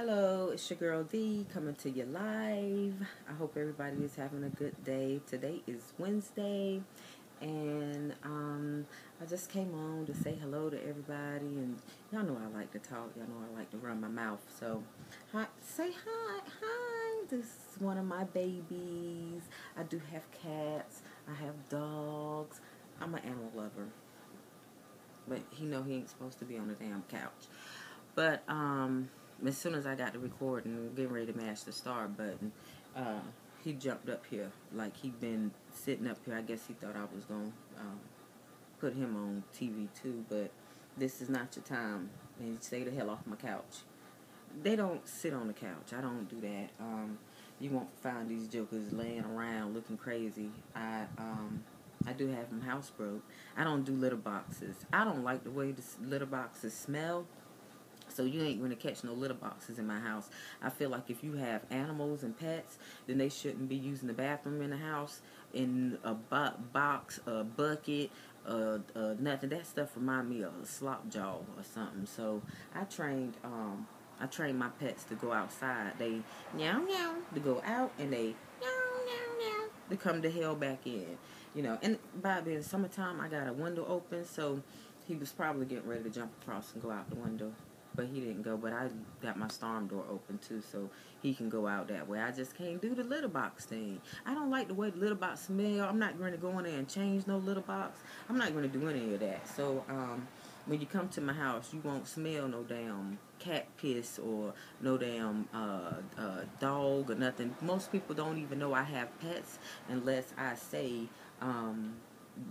Hello, it's your girl D coming to you live. I hope everybody is having a good day. Today is Wednesday, and I just came on to say hello to everybody. And y'all know I like to talk. Y'all know I like to run my mouth. So, say hi. This is one of my babies. I do have cats. I have dogs. I'm an animal lover, but he know he ain't supposed to be on the damn couch. But as soon as I got to record and getting ready to mash the start button, uh, he jumped up here like he'd been sitting up here. I guess he thought I was gonna put him on TV too, but this is not your time. And he stay the hell off my couch. They don't sit on the couch. I don't do that. You won't find these jokers laying around looking crazy. I do have them housebroke. I don't do litter boxes. I don't like the way the litter boxes smell. So you ain't going to catch no litter boxes in my house. I feel like if you have animals and pets, then they shouldn't be using the bathroom in the house in a box, a bucket, nothing. That stuff remind me of a slop jaw or something. So I trained my pets to go outside. They meow meow to go out, and they meow meow meow to come the hell back in. And by the summertime, I got a window open, so he was probably getting ready to jump across and go out the window. But he didn't go. But I got my storm door open too, so he can go out that way. I just can't do the litter box thing. I don't like the way the litter box smell. I'm not going to go in there and change no litter box. I'm not going to do any of that. So when you come to my house, you won't smell no damn cat piss or no damn dog or nothing. Most people don't even know I have pets unless I say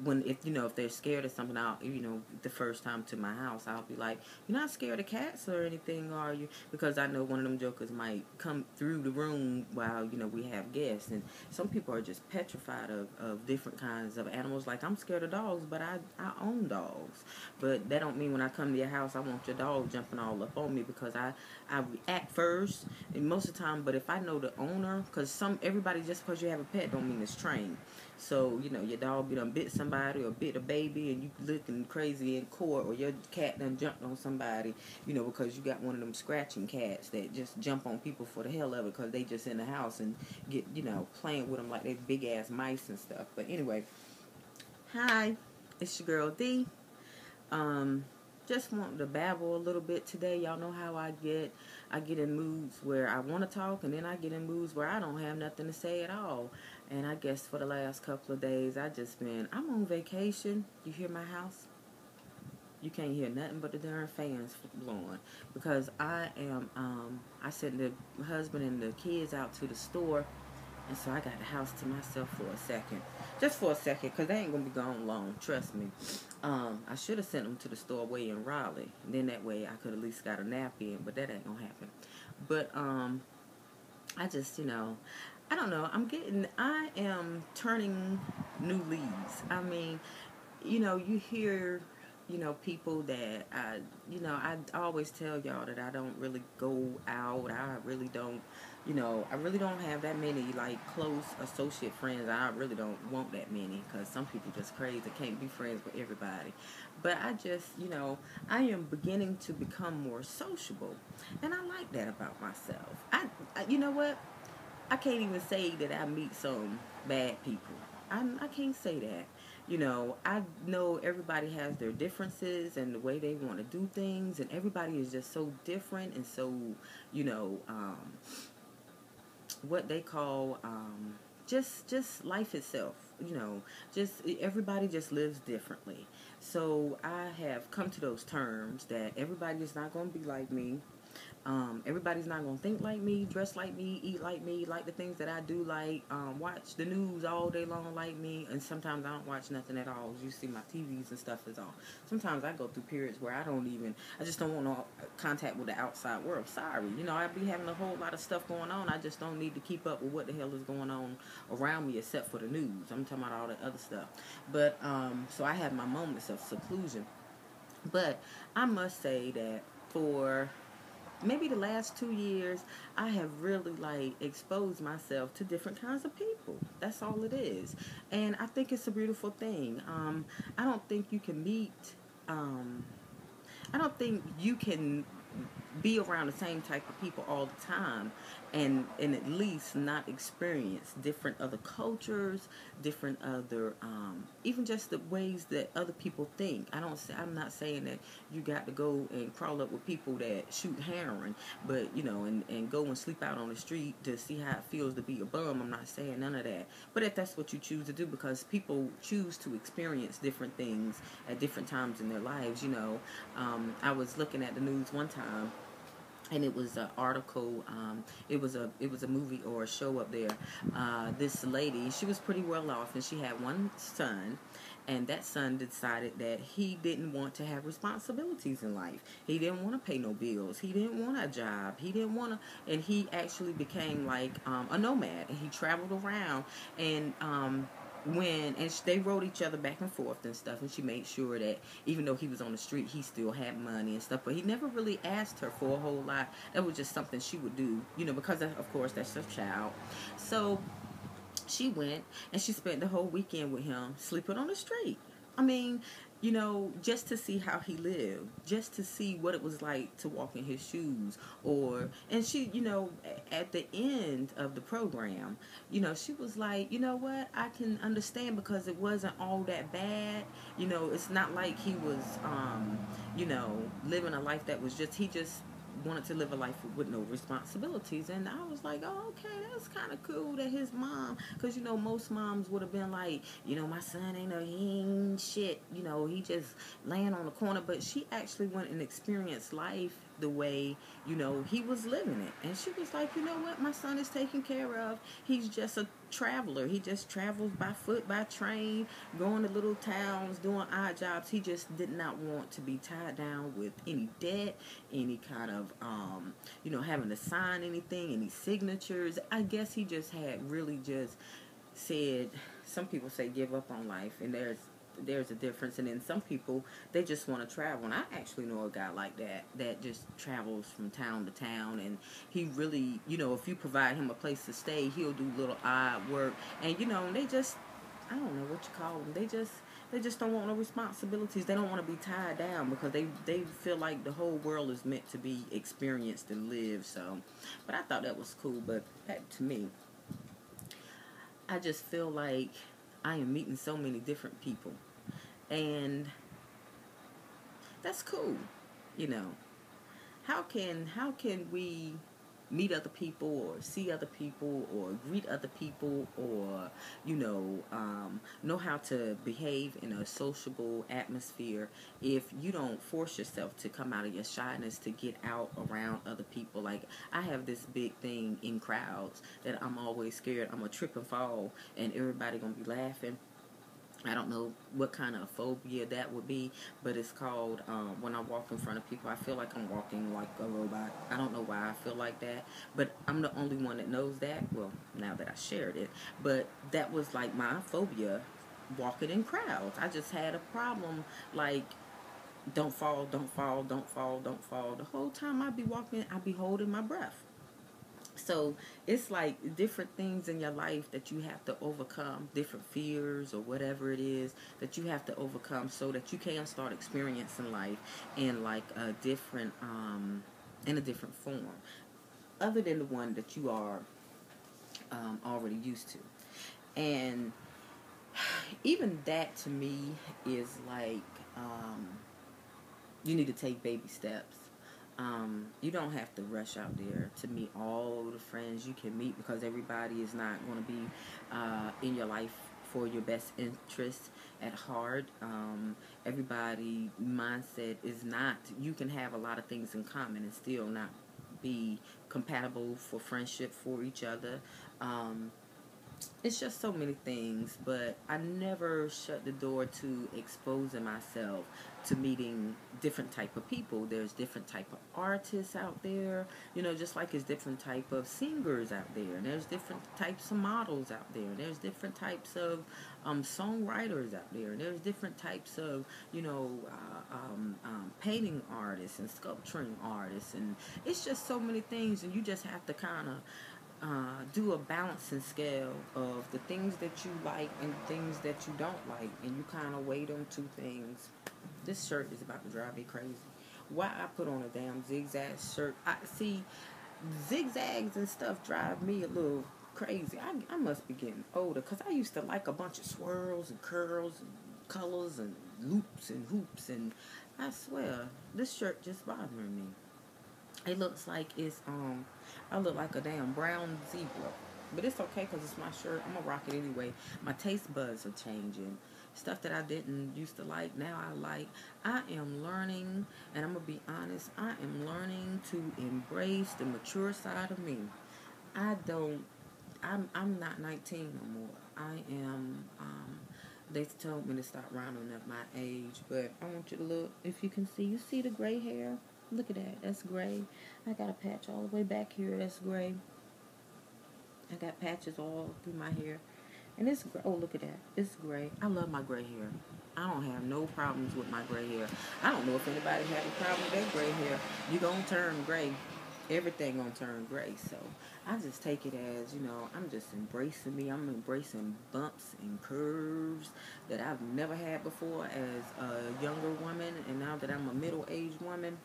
if they're scared of something, the first time to my house, I'll be like, "You're not scared of cats or anything, are you?" Because I know one of them jokers might come through the room while we have guests, and some people are just petrified of different kinds of animals. Like, I'm scared of dogs, but I own dogs, but that don't mean when I come to your house I want your dog jumping all up on me, because I react first, and most of the time. But if I know the owner, because everybody, just because you have a pet don't mean it's trained. So, your dog be done bit somebody or bit a baby, and you looking crazy in court, or your cat done jumped on somebody, because you got one of them scratching cats that just jump on people for the hell of it, because they just in the house and get, playing with them like they big ass mice and stuff. But anyway, hi, it's your girl D. Just wanted to babble a little bit today. Y'all know how I get. I get in moods where I want to talk, and then I get in moods where I don't have nothing to say at all. And I guess for the last couple of days, I'm on vacation. You hear my house? You can't hear nothing but the darn fans blowing, because I sent the husband and the kids out to the store, and so I got the house to myself for a second. Just for a second, because they ain't going to be gone long. Trust me. I should have sent them to the store way in Raleigh. Then that way I could at least got a nap in. But that ain't going to happen. But I just, I don't know. I am turning new leaves. I mean, you hear, people that I always tell y'all that I don't really go out. I really don't have that many like close associate friends. I really don't want that many, because some people just crazy. Can't be friends with everybody. But I just, I am beginning to become more sociable, and I like that about myself. You know what? I can't even say that I meet some bad people. I can't say that. I know everybody has their differences and the way they want to do things, and everybody is just so different, and so, you know, what they call just life itself. Just everybody just lives differently. So I have come to those terms that everybody is not going to be like me. Everybody's not going to think like me, dress like me, eat like me, like the things that I do, like watch the news all day long like me, and sometimes I don't watch nothing at all. You see my TVs and stuff is on. Sometimes I go through periods where I just don't want no contact with the outside world. Sorry. I be having a whole lot of stuff going on. I just don't need to keep up with what the hell is going on around me except for the news. I'm talking about all that other stuff. But, so I have my moments of seclusion. But I must say that for maybe the last 2 years, I have really exposed myself to different kinds of people. That's all it is. And I think it's a beautiful thing. I don't think you can meet, I don't think you can be around the same type of people all the time, and at least not experience different other cultures, different other even just the ways that other people think. I'm not saying that you got to go and crawl up with people that shoot heroin, but and go and sleep out on the street to see how it feels to be a bum. I'm not saying none of that, but if that's what you choose to do, because people choose to experience different things at different times in their lives. I was looking at the news one time, and it was an article. It was a movie or a show up there. This lady, she was pretty well off, and she had one son, and that son decided that he didn't want to have responsibilities in life. He didn't want to pay no bills. He didn't want a job. He didn't want to, and he actually became like a nomad, and he traveled around, and they wrote each other back and forth and stuff, and she made sure that even though he was on the street, he still had money and stuff, but he never really asked her for a whole lot. That was just something she would do, because of course that's her child. So she went and she spent the whole weekend with him, sleeping on the street. I mean, just to see how he lived, just to see what it was like to walk in his shoes. And she, at the end of the program, she was like, you know what, I can understand, because it wasn't all that bad. It's not like he was, living a life that was he just wanted to live a life with no responsibilities. And I was like, oh, okay, that's kind of cool that his mom, because most moms would have been like, my son he ain't shit, he just laying on the corner. But she actually went and experienced life the way he was living it, and she was like, you know what, my son is taken care of. He's just a traveler. He just travels by foot, by train, going to little towns, doing odd jobs. He just did not want to be tied down with any debt, any kind of having to sign anything, any signatures. I guess he just had really just said, some people say give up on life, and there's a difference. And then some people, they just want to travel. And I actually know a guy like that just travels from town to town, and he really, if you provide him a place to stay, he'll do little odd work. And they just, I don't know what you call them, they just don't want no responsibilities. They don't want to be tied down, because they feel like the whole world is meant to be experienced and lived. So, but I thought that was cool. But to me, I just feel like I am meeting so many different people, and that's cool. How can we meet other people, or see other people, or greet other people, or know how to behave in a sociable atmosphere, if you don't force yourself to come out of your shyness to get out around other people? Like, I have this big thing in crowds that I'm always scared I'm gonna trip and fall, and everybody gonna be laughing. I don't know what kind of phobia that would be, but it's called, when I walk in front of people, I feel like I'm walking like a robot. I don't know why I feel like that, but I'm the only one that knows that. Well, now that I shared it, but that was like my phobia, walking in crowds. I just had a problem, like, don't fall, don't fall, don't fall, don't fall. The whole time I'd be walking, I'd be holding my breath. So it's like different things in your life that you have to overcome, different fears or whatever it is that you have to overcome, so that you can start experiencing life in like a different, in a different form, other than the one that you are already used to. And even that to me is like, you need to take baby steps. You don't have to rush out there to meet all the friends you can meet, because everybody is not going to be in your life for your best interest at heart. Everybody mindset is not, you can have a lot of things in common and still not be compatible for friendship for each other. It's just so many things, but I never shut the door to exposing myself to meeting different type of people. There's different type of artists out there, just like there's different type of singers out there, and there's different types of models out there, and there's different types of songwriters out there, and there's different types of painting artists and sculpturing artists, and it's just so many things, and you just have to kind of do a balancing scale of the things that you like and things that you don't like, and you kind of weigh them two things. This shirt is about to drive me crazy. why I put on a damn zigzag shirt. I see zigzags and stuff drive me a little crazy. I must be getting older because I used to like a bunch of swirls and curls and colors and loops and hoops, and I swear this shirt just bothering me. It looks like I look like a damn brown zebra. But it's okay because it's my shirt. I'm going to rock it anyway. My taste buds are changing. Stuff that I didn't used to like, now I like. I am learning, and I'm going to be honest, I am learning to embrace the mature side of me. I don't, I'm not 19 no more. I am, they told me to stop rounding up my age, but I want you to look. If you can see, you see the gray hair? Look at that. That's gray. I got a patch all the way back here. That's gray. I got patches all through my hair. And it's gray. Oh, look at that. It's gray. I love my gray hair. I don't have no problems with my gray hair. I don't know if anybody have a problem with that gray hair. You gonna turn gray. Everything gonna turn gray. So I just take it as, I'm just embracing me. I'm embracing bumps and curves that I've never had before as a younger woman. And now that I'm a middle-aged woman,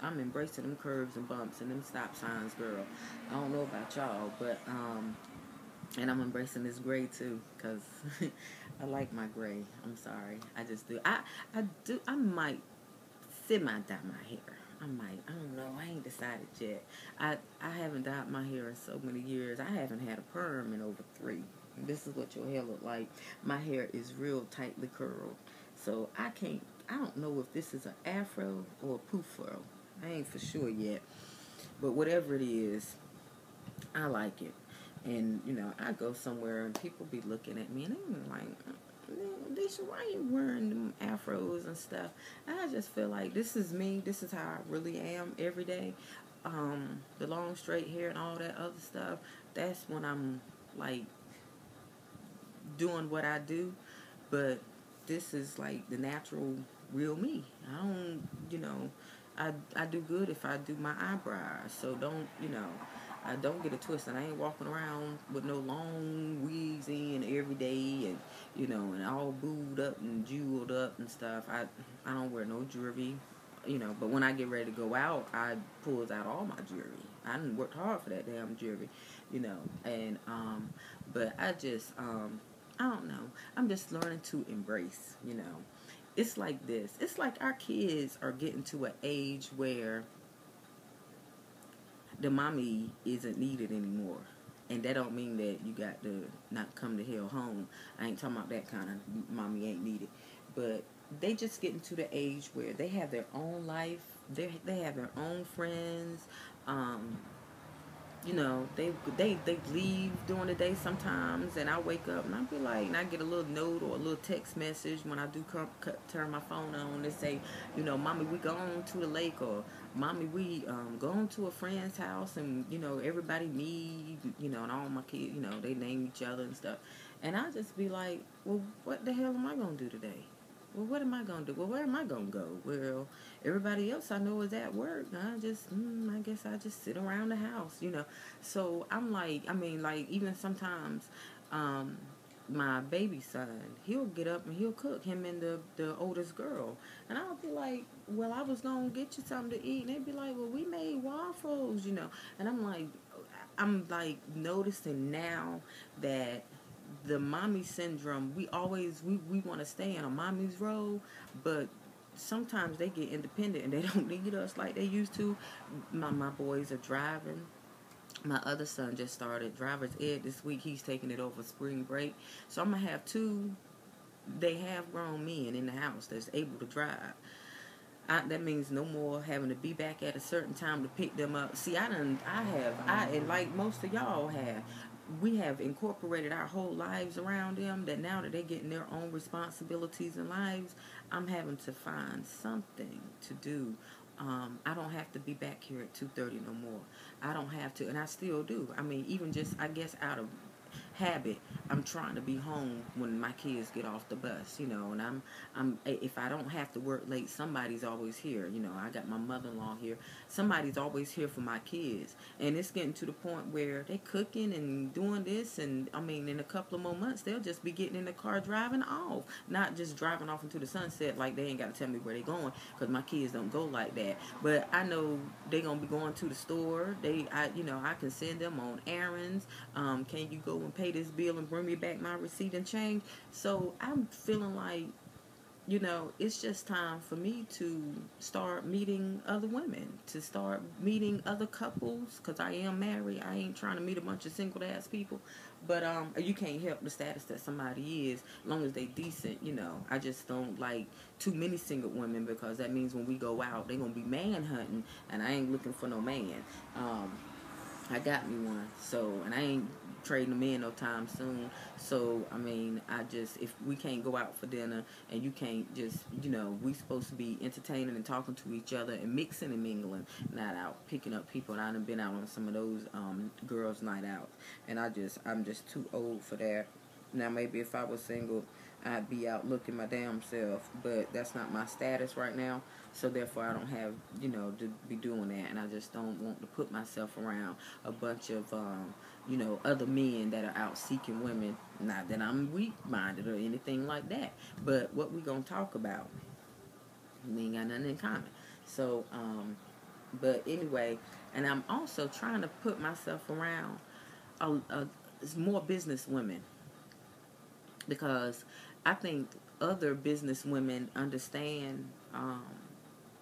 I'm embracing them curves and bumps and them stop signs, girl. I don't know about y'all, but and I'm embracing this gray too, cause I like my gray. I'm sorry, I just do. I do. I might semi-dye my hair. I might. I don't know. I ain't decided yet. I haven't dyed my hair in so many years. I haven't had a perm in over 3. This is what your hair look like. My hair is real tightly curled, so I can't. I don't know if this is an afro or a poof fro. I ain't for sure yet. But whatever it is, I like it. And, I go somewhere and people be looking at me and they're like, Deisha, why are you wearing them afros and stuff? And I just feel like this is me. This is how I really am every day. The long straight hair and all that other stuff, that's when I'm like doing what I do. But this is like the natural real me. I don't, I do good if I do my eyebrows. So don't, I don't get a twist. And I ain't walking around with no long wigs in every day and, and all booed up and jeweled up and stuff. I don't wear no jewelry, but when I get ready to go out, I pulls out all my jewelry. I done worked hard for that damn jewelry, and, but I just, I don't know. I'm just learning to embrace, It's like this. It's like our kids are getting to an age where the mommy isn't needed anymore. And that don't mean that you got to not come to hell home. I ain't talking about that kind of mommy ain't needed. But they just getting to the age where they have their own life. They have their own friends. They leave during the day sometimes, and I wake up and I be like, and I get a little note or a little text message when I do turn my phone on and say, Mommy, we going to the lake, or Mommy, we going to a friend's house, and everybody me, and all my kids, they name each other and stuff, and I just be like, well, what the hell am I gonna do today? Well, what am I going to do? Well, where am I going to go? Well, everybody else I know is at work. I guess I just sit around the house, So I'm like, even sometimes, my baby son, he'll get up and he'll cook, him and the oldest girl. And I'll be like, well, I was going to get you something to eat. And they'd be like, well, we made waffles, And I'm like noticing now that the mommy syndrome, we want to stay in a mommy's role, but sometimes they get independent and they don't need us like they used to. My boys are driving. My other son just started driver's ed this week. He's taking it over spring break. So I'm going to have 2, they have grown men in the house that's able to drive. That means no more having to be back at a certain time to pick them up. See, and like most of y'all have, we have incorporated our whole lives around them, that now that they're getting their own responsibilities and lives, I'm having to find something to do. I don't have to be back here at 2:30 no more. I don't have to, and I still do. Even just, I guess, out of habit. I'm trying to be home when my kids get off the bus, and if I don't have to work late, somebody's always here. I got my mother-in-law here. Somebody's always here for my kids, and it's getting to the point where they cooking and doing this, and I mean, in a couple of more months, they'll just be getting in the car driving off, not just driving off into the sunset like they ain't got to tell me where they going, because my kids don't go like that. But I know they gonna be going to the store. I can send them on errands. Can you go and pay this bill and bring me back my receipt and change? So I'm feeling like, it's just time for me to start meeting other women, to start meeting other couples, because I am married. I ain't trying to meet a bunch of single ass people. But you can't help the status that somebody is, as long as they decent. I just don't like too many single women, because that means when we go out, they gonna be man hunting, and I ain't looking for no man. I got me one, and I ain't trading them in no time soon. So I mean, if we can't go out for dinner, and you can't just, we supposed to be entertaining and talking to each other and mixing and mingling, not out picking up people. And I done been out on some of those girls' night out, and I'm just too old for that. Now maybe if I was single, I'd be out looking my damn self, but that's not my status right now. So therefore, I don't have, to be doing that, and I just don't want to put myself around a bunch of, other men that are out seeking women. Not that I'm weak-minded or anything like that, but what we gonna talk about? We ain't got nothing in common. So, but anyway, and I'm also trying to put myself around more business women, because I think other business women understand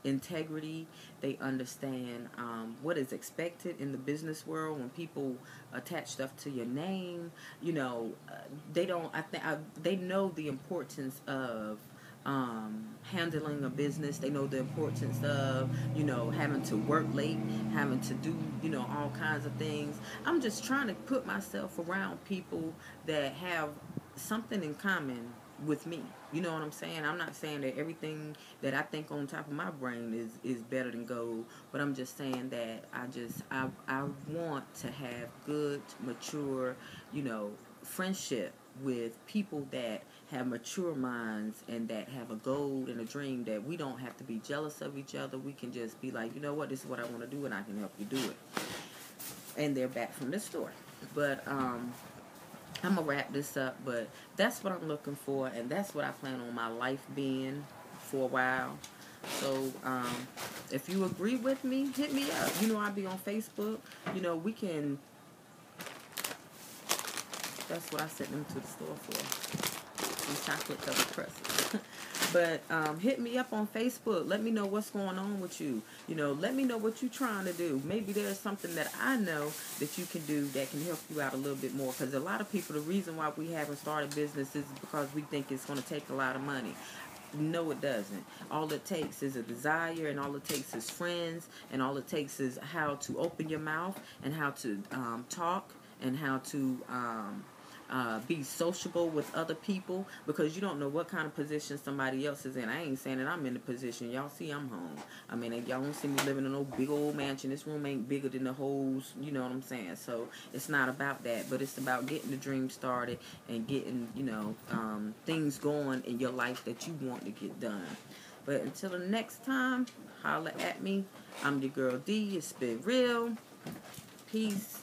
integrity. They understand what is expected in the business world when people attach stuff to your name. They don't. They know the importance of handling a business. They know the importance of having to work late, having to do all kinds of things. I'm just trying to put myself around people that have something in common with me. You know what I'm saying? I'm not saying that everything that I think on top of my brain is better than gold, but I'm just saying that I want to have good, mature, friendship with people that have mature minds and that have a goal and a dream, that we don't have to be jealous of each other. We can just be like, what, this is what I want to do, and I can help you do it. And they're back from the store. But I'm going to wrap this up, but that's what I'm looking for, and that's what I plan on my life being for a while. So, if you agree with me, hit me up. I'll be on Facebook. We can... That's what I sent them to the store for. Some chocolate covered pretzels. But hit me up on Facebook. Let me know what's going on with you. Let me know what you're trying to do. Maybe there's something that I know that you can do that can help you out a little bit more. Because a lot of people, the reason why we haven't started business is because we think it's going to take a lot of money. No, it doesn't. All it takes is a desire, and all it takes is friends, and all it takes is how to open your mouth, and how to talk, and how to... be sociable with other people, because you don't know what kind of position somebody else is in. I ain't saying that I'm in the position. Y'all see I'm home. I mean, y'all don't see me living in no big old mansion. This room ain't bigger than the whole, you know what I'm saying? So it's not about that, but it's about getting the dream started and getting, things going in your life that you want to get done. But until the next time, holla at me. I'm your girl D. It's been real. Peace.